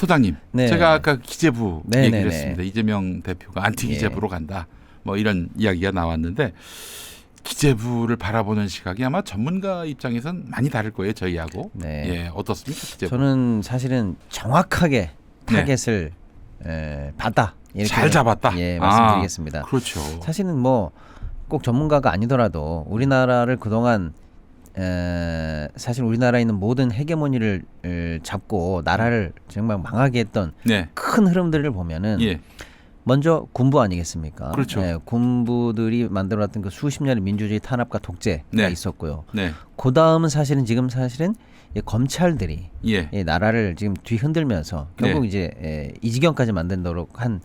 소장님, 네. 제가 아까 기재부 네, 얘기를 네, 네. 했습니다. 이재명 대표가 안티 예. 기재부로 간다. 뭐 이런 이야기가 나왔는데 기재부를 바라보는 시각이 아마 전문가 입장에선 많이 다를 거예요. 저희하고. 네. 예, 어떻습니까? 기재부. 저는 사실은 정확하게 타겟을 봤다. 이렇게 잘 잡았다. 예, 말씀드리겠습니다. 그렇죠. 사실은 뭐 꼭 전문가가 아니더라도 우리나라를 그동안 사실 우리나라에 있는 모든 헤게모니를 잡고 나라를 정말 망하게 했던 네. 큰 흐름들을 보면은 예. 먼저 군부 아니겠습니까? 그렇죠. 예, 군부들이 만들어놨던 그 수십 년의 민주주의 탄압과 독재가 네. 있었고요. 네. 그 다음은 지금 이 검찰들이 예. 이 나라를 지금 뒤흔들면서 결국 네. 이제 이 지경까지 만들도록 한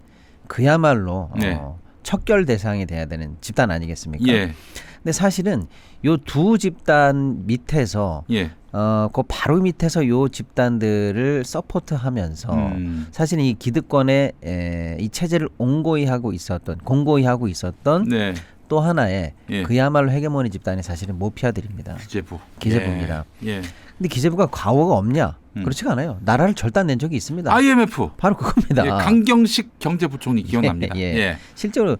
그야말로 네. 척결 대상이 돼야 되는 집단 아니겠습니까? 예. 근데 사실은 요 두 집단 밑에서 예. 그 바로 밑에서 요 집단들을 서포트하면서 사실은 이 기득권의 이 체제를 공고히 하고 있었던 네. 또 하나의 예. 그야말로 헤게모니 집단이 사실은 모피아들입니다. 기재부입니다. 예. 근데 기재부가 과거가 없냐? 그렇지가 않아요. 나라를 절단낸 적이 있습니다. IMF. 바로 그겁니다. 예, 강경식 경제부총리 기억납니다. 예. 예. 실제로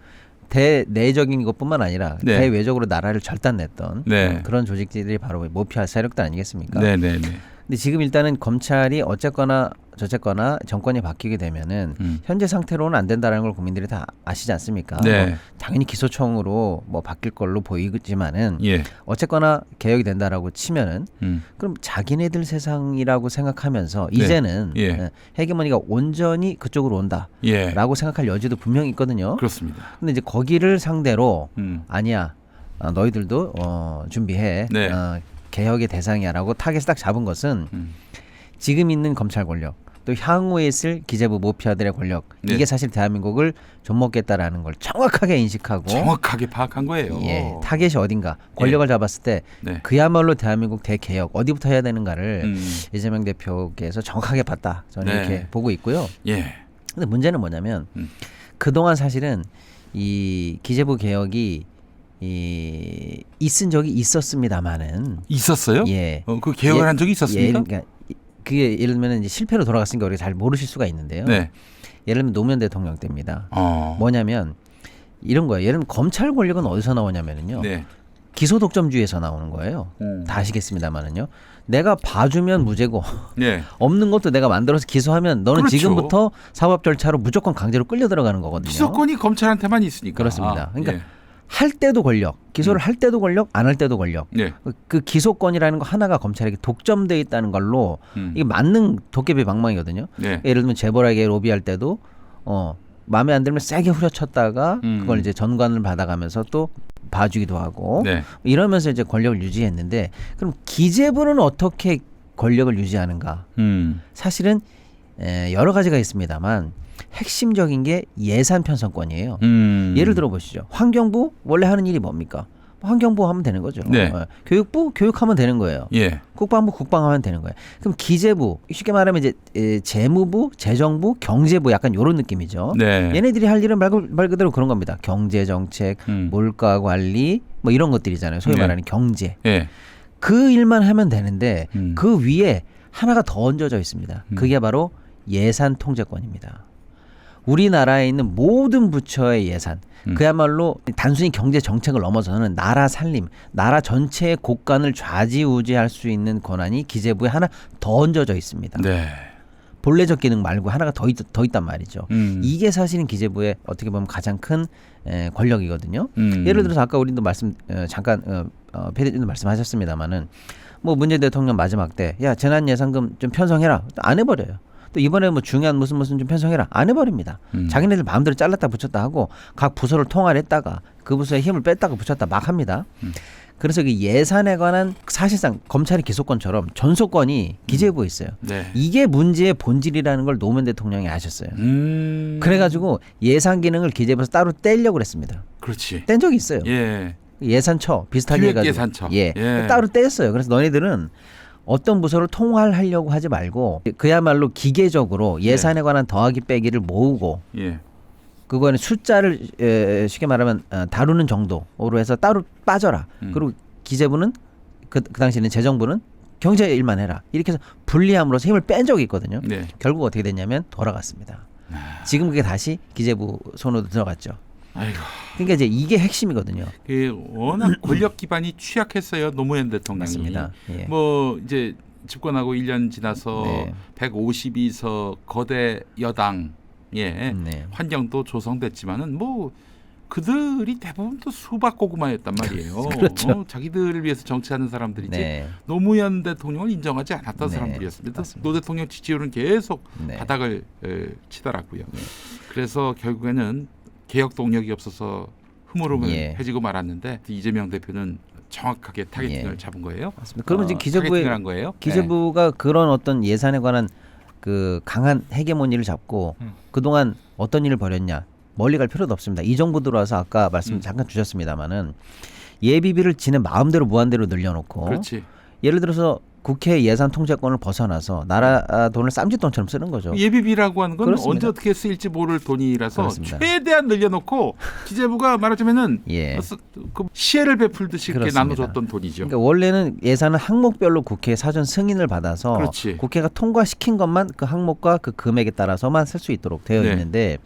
대내적인 것뿐만 아니라 네. 대외적으로 나라를 절단냈던 네. 그런 조직들이 바로 모피아 세력들 아니겠습니까? 네, 네, 네. 근데 지금 일단은 검찰이 어쨌거나 저쨌거나 정권이 바뀌게 되면은 현재 상태로는 안 된다라는 걸 국민들이 다 아시지 않습니까? 네. 당연히 기소청으로 뭐 바뀔 걸로 보이지만은 예. 어쨌거나 개혁이 된다라고 치면은 그럼 자기네들 세상이라고 생각하면서 네. 이제는 예. 헤게모니가 온전히 그쪽으로 온다라고 예. 생각할 여지도 분명히 있거든요. 그렇습니다. 근데 이제 거기를 상대로 아니야. 너희들도 준비해. 네. 개혁의 대상이야라고 타겟을 딱 잡은 것은 지금 있는 검찰 권력 또 향후에 있을 기재부 모피아들의 권력 네. 이게 사실 대한민국을 좀먹겠다라는 걸 정확하게 인식하고 정확하게 파악한 거예요. 예, 타겟이 어딘가 권력을 잡았을 때 네. 그야말로 대한민국 대개혁 어디부터 해야 되는가를 이재명 이재명 대표께서 정확하게 봤다 저는 네. 이렇게 보고 있고요. 예. 근데 문제는 뭐냐면 그동안 사실은 이 기재부 개혁이 있은 적이 있었습니다만은 있었어요? 예. 그 개혁을 한 적이 있었습니까? 그러니까 그게 예를 들면 이제 실패로 돌아갔으니까 우리가 잘 모르실 수가 있는데요. 네. 예를 들면 노무현 대통령 때입니다. 어. 뭐냐면 이런 거예요. 예를 들면 검찰 권력은 어디서 나오냐면은요. 네. 기소 독점주의에서 나오는 거예요. 다 아시겠습니다만은요. 내가 봐주면 무죄고 네. 없는 것도 내가 만들어서 기소하면 너는 그렇죠. 지금부터 사법 절차로 무조건 강제로 끌려 들어가는 거거든요. 기소권이 검찰한테만 있으니까. 그렇습니다. 그러니까 예. 할 때도 권력, 기소를 할 때도 권력, 안 할 때도 권력. 네. 그 기소권이라는 거 하나가 검찰에게 독점돼 있다는 걸로 이게 만능 도깨비 방망이거든요. 네. 예를 들면 재벌에게 로비할 때도 마음에 안 들면 세게 후려쳤다가 그걸 이제 전관을 받아가면서 또 봐주기도 하고 네. 이러면서 이제 권력을 유지했는데 그럼 기재부는 어떻게 권력을 유지하는가? 사실은 여러 가지가 있습니다만 핵심적인 게 예산 편성권이에요. 예를 들어 보시죠. 환경부 원래 하는 일이 뭡니까? 환경부 하면 되는 거죠. 네. 교육부 교육하면 되는 거예요. 예. 국방부 국방하면 되는 거예요. 그럼 기재부 쉽게 말하면 이제 재무부, 재정부, 경제부 약간 이런 느낌이죠. 네. 얘네들이 할 일은 말 그대로 그런 겁니다. 경제 정책, 물가 관리 뭐 이런 것들이잖아요. 소위 네. 말하는 경제. 예. 그 일만 하면 되는데 그 위에 하나가 더 얹어져 있습니다. 그게 바로 예산 통제권입니다. 우리나라에 있는 모든 부처의 예산 그야말로 단순히 경제 정책을 넘어서는 나라 살림, 나라 전체의 곳간을 좌지우지할 수 있는 권한이 기재부에 하나 더 얹어져 있습니다. 네. 본래적 기능 말고 하나가 더 있단 말이죠. 이게 사실은 기재부의 어떻게 보면 가장 큰 권력이거든요. 예를 들어서 아까 우리도 잠깐 PD님도 말씀하셨습니다마는 뭐 문재인 대통령 마지막 때 야 재난 예산금 좀 편성해라 안 해버려요. 또 이번에 뭐 중요한 무슨 좀 편성해라 안 해버립니다. 자기네들 마음대로 잘랐다 붙였다 하고 각 부서를 통할했다가 그 부서의 힘을 뺐다가 붙였다 막 합니다. 그래서 그 예산에 관한 사실상 검찰의 기소권처럼 전소권이 기재부에 있어요. 네. 이게 문제의 본질이라는 걸 노무현 대통령이 아셨어요. 그래가지고 예산 기능을 기재부에서 따로 떼려고 그랬습니다. 그렇지. 뗀 적이 있어요. 예. 예산처 비슷하게 해가지고 기획예산처. 예. 예. 따로 떼었어요. 그래서 너희들은 어떤 부서를 통할하려고 하지 말고 그야말로 기계적으로 예산에 관한 더하기 빼기를 모으고 예. 그거는 숫자를 쉽게 말하면 다루는 정도로 해서 따로 빠져라. 그리고 기재부는 그 당시에는 재정부는 경제 일만 해라. 이렇게 해서 분리함으로써 힘을 뺀 적이 있거든요. 네. 결국 어떻게 됐냐면 돌아갔습니다. 지금 그게 다시 기재부 손으로 들어갔죠. 아이고. 그러니까 이제 이게 핵심이거든요. 워낙 권력 기반이 취약했어요. 노무현 대통령이. 맞습니다. 예. 뭐 이제 집권하고 1년 지나서 네. 152석 거대 여당의 네. 환경도 조성됐지만은 뭐 그들이 대부분 또 수박 고구마였단 말이에요. 그렇죠. 자기들을 위해서 정치하는 사람들이지 네. 노무현 대통령을 인정하지 않았던 네. 사람들이었습니다. 맞습니다. 노 대통령 지지율은 계속 네. 바닥을 치더라고요. 그래서 결국에는 개혁 동력이 없어서 흐물흐물해지고 말았는데 이재명 대표는 정확하게 타겟팅을 잡은 거예요. 맞습니다. 그러면 이제 타겟팅을 한 거예요. 기재부가 그런 어떤 예산에 관한 그 강한 헤게모니를 잡고 그동안 어떤 일을 벌였냐 멀리 갈 필요도 없습니다. 이 정부 들어와서 아까 말씀 잠깐 주셨습니다마는 예비비를 지네 마음대로 무한대로 늘려놓고 그렇지. 예를 들어서 국회 예산 통제권을 벗어나서 나라 돈을 쌈짓돈처럼 쓰는 거죠. 예비비라고 하는 건 그렇습니다. 언제 어떻게 쓰일지 모를 돈이라서 그렇습니다. 최대한 늘려놓고 기재부가 말하자면은 예. 그 시혜를 베풀듯이 이렇게 그렇습니다. 나눠줬던 돈이죠. 그러니까 원래는 예산은 항목별로 국회 사전 승인을 받아서 그렇지. 국회가 통과시킨 것만 그 항목과 그 금액에 따라서만 쓸 수 있도록 되어 네. 있는데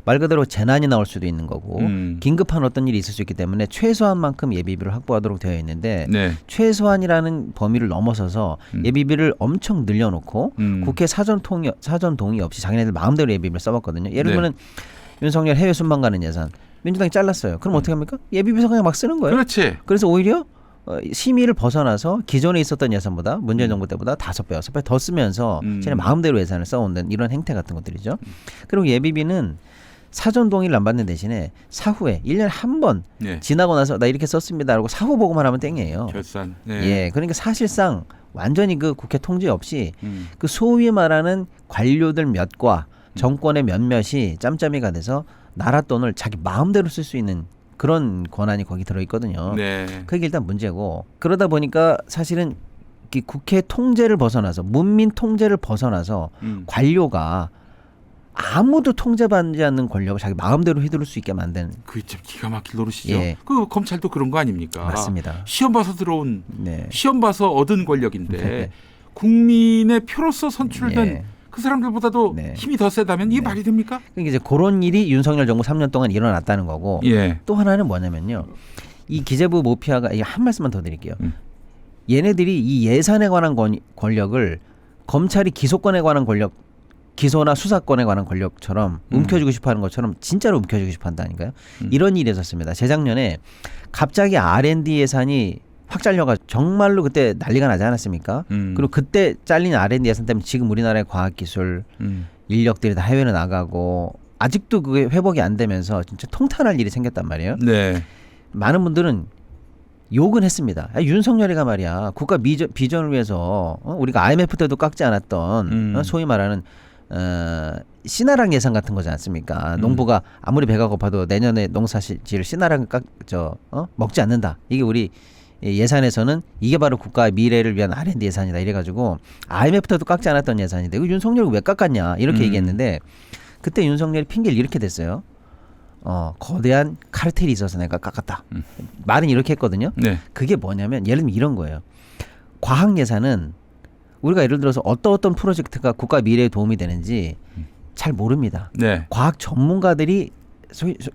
말 그대로 재난이 나올 수도 있는 거고 긴급한 어떤 일이 있을 수 있기 때문에 최소한만큼 예비비를 확보하도록 되어 있는데 네. 최소한이라는 범위를 넘어서서 예비비를 엄청 늘려놓고 음. 국회 사전 동의 없이 자기네들 마음대로 예비비를 써봤거든요. 예를 네. 들면 윤석열 해외 순방 가는 예산 민주당이 잘랐어요. 그럼 어떻게 합니까? 예비비에서 그냥 막 쓰는 거예요. 그렇지. 그래서 오히려 심의를 벗어나서 기존에 있었던 예산보다 문재인 정부 때보다 5배, 6배 더 쓰면서 쟤네 마음대로 예산을 써온다는 이런 행태 같은 것들이죠. 그리고 예비비는 사전 동의를 안 받는 대신에 사후에 1년에 한 번 네. 지나고 나서 나 이렇게 썼습니다라고 사후 보고만 하면 땡이에요. 결산. 네. 예, 그러니까 사실상 완전히 그 국회 통제 없이 그 소위 말하는 관료들 몇과 정권의 몇몇이 짬짬이가 돼서 나라 돈을 자기 마음대로 쓸 수 있는 그런 권한이 거기 들어 있거든요. 네. 그게 일단 문제고 그러다 보니까 사실은 이 국회 통제를 벗어나서 문민 통제를 벗어나서 관료가 아무도 통제받지 않는 권력을 자기 마음대로 휘두를 수 있게 만드는 그게 참 기가 막힐 노릇이죠. 예. 그 검찰도 그런 거 아닙니까? 맞습니다. 시험 봐서 들어온 네. 시험 봐서 얻은 권력인데 네. 국민의 표로서 선출된 예. 그 사람들보다도 네. 힘이 더 세다면 이게 말이 됩니까? 그러니까 이제 그런 일이 윤석열 정부 3년 동안 일어났다는 거고 예. 또 하나는 뭐냐면요. 이 기재부 모피아가 한 말씀만 더 드릴게요. 얘네들이 이 예산에 관한 권력을 검찰이 기소권에 관한 권력 기소나 수사권에 관한 권력처럼 움켜쥐고 싶어하는 것처럼 진짜로 움켜쥐고 싶어한다니까요. 이런 일이 있었습니다. 재작년에 갑자기 R&D 예산이 확 잘려가지고 정말로 그때 난리가 나지 않았습니까? 그리고 그때 잘린 R&D 예산 때문에 지금 우리나라의 과학기술 인력들이 다 해외로 나가고 아직도 그게 회복이 안 되면서 진짜 통탄할 일이 생겼단 말이에요. 네. 많은 분들은 욕은 했습니다. 윤석열이가 말이야 국가 비전을 위해서 우리가 IMF 때도 깎지 않았던 소위 말하는 씨나랑 예산 같은 거지 않습니까? 농부가 아무리 배가 고파도 내년에 농사지을 씨나랑 먹지 않는다. 이게 우리 예산에서는 이게 바로 국가의 미래를 위한 R&D 예산이다. 이래가지고 IMF 때도 깎지 않았던 예산인데 이거 윤석열이 왜 깎았냐 이렇게 얘기했는데 그때 윤석열이 핑계를 이렇게 댔어요. 거대한 카르텔이 있어서 내가 깎았다. 말은 이렇게 했거든요. 네. 그게 뭐냐면 예를 들면 이런 거예요. 과학 예산은 우리가 예를 들어서 어떤 프로젝트가 국가 미래에 도움이 되는지 잘 모릅니다. 네. 과학 전문가들이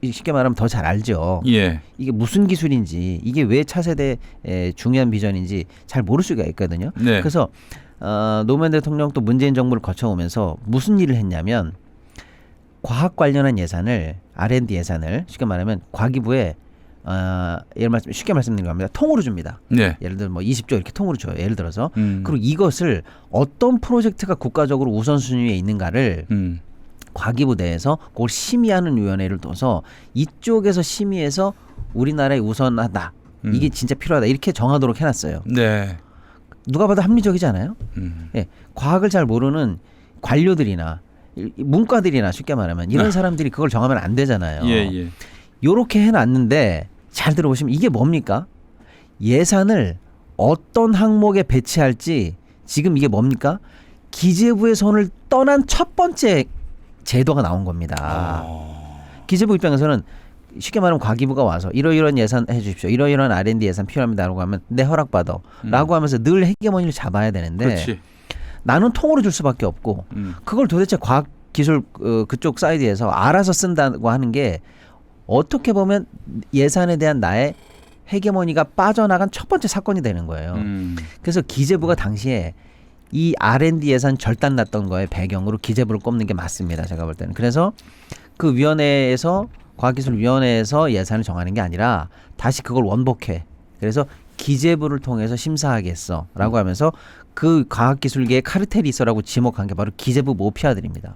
쉽게 말하면 더 잘 알죠. 예. 이게 무슨 기술인지 이게 왜 차세대의 중요한 비전인지 잘 모를 수가 있거든요. 네. 그래서 노무현 대통령 또 문재인 정부를 거쳐오면서 무슨 일을 했냐면 과학 관련한 예산을 R&D 예산을 쉽게 말하면 과기부에 쉽게 말씀드리는 겁니다. 통으로 줍니다. 네. 예를 들어 뭐 20조 이렇게 통으로 줘요. 예를 들어서 그리고 이것을 어떤 프로젝트가 국가적으로 우선순위에 있는가를 과기부 내에서 그걸 심의하는 위원회를 둬서 이쪽에서 심의해서 우리나라에 우선하다. 이게 진짜 필요하다. 이렇게 정하도록 해놨어요. 네. 누가 봐도 합리적이지 않아요? 예, 과학을 잘 모르는 관료들이나 문과들이나 쉽게 말하면 이런 사람들이 그걸 정하면 안 되잖아요. 예. 요렇게 해놨는데 잘 들어보시면 이게 뭡니까? 예산을 어떤 항목에 배치할지 지금 이게 뭡니까? 기재부의 손을 떠난 첫 번째 제도가 나온 겁니다. 기재부 입장에서는 쉽게 말하면 과기부가 와서 이러이러한 예산 해주십시오. 이러이러한 R&D 예산 필요합니다라고 하면 내 허락받아라고 하면서 늘 헤게모니를 잡아야 되는데 그렇지. 나는 통으로 줄 수밖에 없고 그걸 도대체 과학기술 그쪽 사이드에서 알아서 쓴다고 하는 게 어떻게 보면 예산에 대한 나의 헤게모니가 빠져나간 첫 번째 사건이 되는 거예요. 그래서 기재부가 당시에 이 R&D 예산 절단 났던 거에 배경으로 기재부를 꼽는 게 맞습니다. 제가 볼 때는. 그래서 그 위원회에서 과학기술위원회에서 예산을 정하는 게 아니라 다시 그걸 원복해. 그래서 기재부를 통해서 심사하겠어 라고 하면서 그 과학기술계의 카르텔이 있어라고 지목한 게 바로 기재부 모피아들입니다.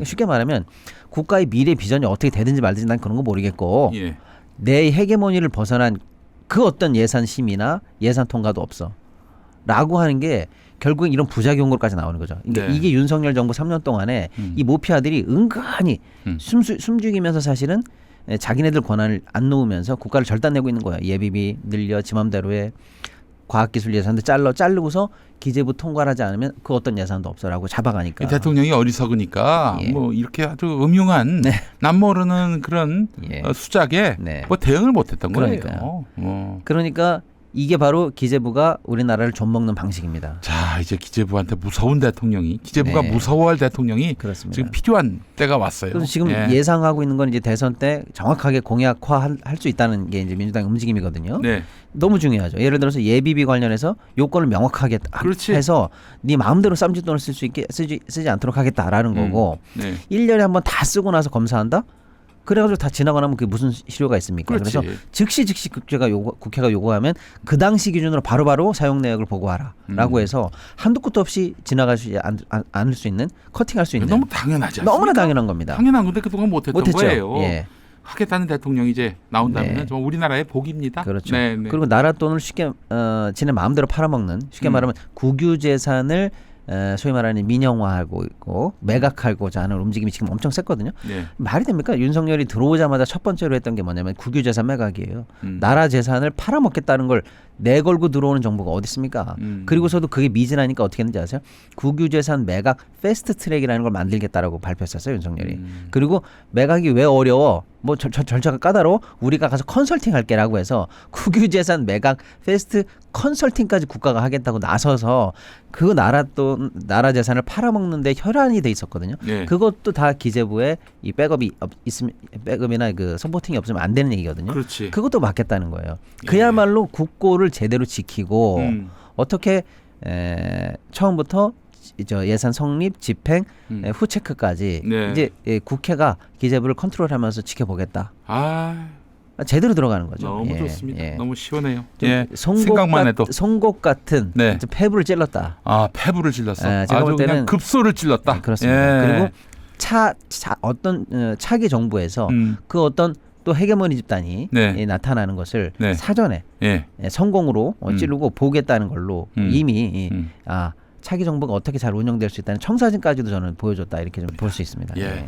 쉽게 말하면 국가의 미래 비전이 어떻게 되든지 말든지 난 그런 거 모르겠고 예. 내 헤게모니를 벗어난 그 어떤 예산 심의나 예산 통과도 없어 라고 하는 게 결국엔 이런 부작용으로까지 나오는 거죠. 그러니까 네. 이게 윤석열 정부 3년 동안에 이 모피아들이 은근히 숨죽이면서 사실은 자기네들 권한을 안 놓으면서 국가를 절단내고 있는 거예요. 예비비 늘려 지 맘대로 해. 과학기술 예산도 자르고서 기재부 통과를 하지 않으면 그 어떤 예산도 없어라고 잡아가니까. 대통령이 어리석으니까 예. 뭐 이렇게 아주 음흉한 네. 남모르는 그런 예. 수작에 네. 뭐 대응을 못했던 그러니까요. 거예요. 그러니까 이게 바로 기재부가 우리나라를 좀먹는 방식입니다. 자, 이제 기재부한테 무서운 대통령이 기재부가 네. 무서워할 대통령이 그렇습니다. 지금 필요한 때가 왔어요. 그래서 지금 예상하고 있는 건 이제 대선 때 정확하게 공약화할 수 있다는 게 이제 민주당의 움직임이거든요. 네. 너무 중요하죠. 예를 들어서 예비비 관련해서 요건을 명확하게 그렇지. 해서 네 마음대로 쌈짓돈을 쓸 수 있게 쓰지 않도록 하겠다라는 거고 네. 1년에 한번 다 쓰고 나서 검사한다? 그래가지고 다 지나고 나면 그게 무슨 실효가 있습니까? 그렇지. 그래서 즉시 국회가 요구하면 그 당시 기준으로 바로바로 사용 내역을 보고하라라고 해서 한도 끝도 없이 지나가지 않을 수 있는 커팅할 수 있는 너무 당연하지 않습니까? 너무나 당연한 겁니다. 당연한 건데 그동안 못했던 못했죠. 거예요. 예. 하겠다는 대통령이 이제 나온다면 네. 정말 우리나라의 복입니다. 그렇죠. 네, 네. 그리고 나라 돈을 쉽게 지네 마음대로 팔아먹는 쉽게 말하면 국유 재산을 소위 말하는 민영화하고 있고 매각하고자 하는 움직임이 지금 엄청 셌거든요. 네. 말이 됩니까? 윤석열이 들어오자마자 첫 번째로 했던 게 뭐냐면 국유재산 매각이에요. 나라 재산을 팔아먹겠다는 걸 내걸고 들어오는 정부가 어디 있습니까? 그리고서도 그게 미진하니까 어떻게 했는지 아세요? 국유재산 매각 패스트 트랙이라는 걸 만들겠다라고 발표했었어요, 윤석열이. 그리고 매각이 왜 어려워? 뭐 절차가 까다로워? 우리가 가서 컨설팅 할게라고 해서 국유재산 매각 패스트 컨설팅까지 국가가 하겠다고 나서서 그 나라 재산을 팔아먹는데 혈안이 돼 있었거든요. 네. 그것도 다 기재부에 이 백업이 있으면 백업이나 그 서포팅이 없으면 안 되는 얘기거든요. 그렇지. 그것도 막겠다는 거예요. 그야말로 국고를 제대로 지키고 어떻게 처음부터 예산 성립, 집행, 후 체크까지 네. 이제 국회가 기재부를 컨트롤하면서 지켜보겠다. 아, 제대로 들어가는 거죠. 너무 좋습니다. 예. 너무 시원해요. 좀 예. 생각만 해도. 송곳 같은 네. 좀 폐부를 찔렀다. 아, 폐부를 질렀어. 제가 아주 볼 때는 그냥 급소를 찔렀다. 네, 그렇습니다. 예. 그리고 어떤 차기 정부에서 그 어떤 또 헤게모니 집단이 네. 나타나는 것을 네. 사전에 예. 성공으로 찌르고 보겠다는 걸로 이미 차기 정부가 어떻게 잘 운영될 수 있다는 청사진까지도 저는 보여줬다 이렇게 좀 볼 수 있습니다. 예. 네.